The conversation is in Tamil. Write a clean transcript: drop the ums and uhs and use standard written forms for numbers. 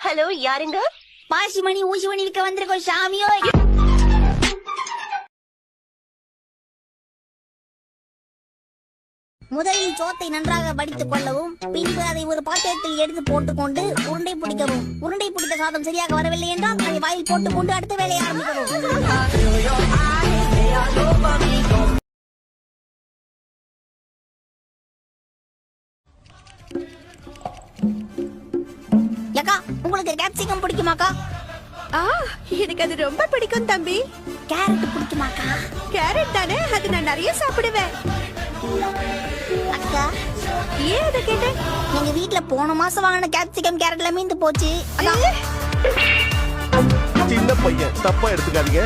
ஹலோ, யாருங்க? பாசிமணி ஊசிமணி விற்க வந்திருக்கோம் சாமியோ. முதலில் சோத்தை நன்றாக வடித்துக் கொள்ளவும், பின்பு அதை ஒரு பாத்திரத்தில் எடுத்து போட்டுக்கொண்டு உருண்டை பிடிக்கவும். உருண்டை பிடித்த சாதம் சரியாக வரவில்லை என்றால் அதை வாயில் போட்டுக்கொண்டு அடுத்த வேலையை ஆரம்பிக்கவும். ஏக்கா, உங்களுக்கு கேப்சிகம் பிடிக்குமாக்கா? எனக்கு அது ரொம்ப பிடிக்கும் தம்பி. கேரட் பிடிக்குமாக்கா? கேரட் தானே, அது நான் நிறைய சாப்பிடுவேன். அக்கா, ஏன் அதை கேட்டேன்? எங்க வீட்ல போன மாசம் வாங்கின கேப்சிகம் கேரட்ல மீந்து போச்சு. சின்ன பையன், தப்பா எடுத்துக்காதீங்க.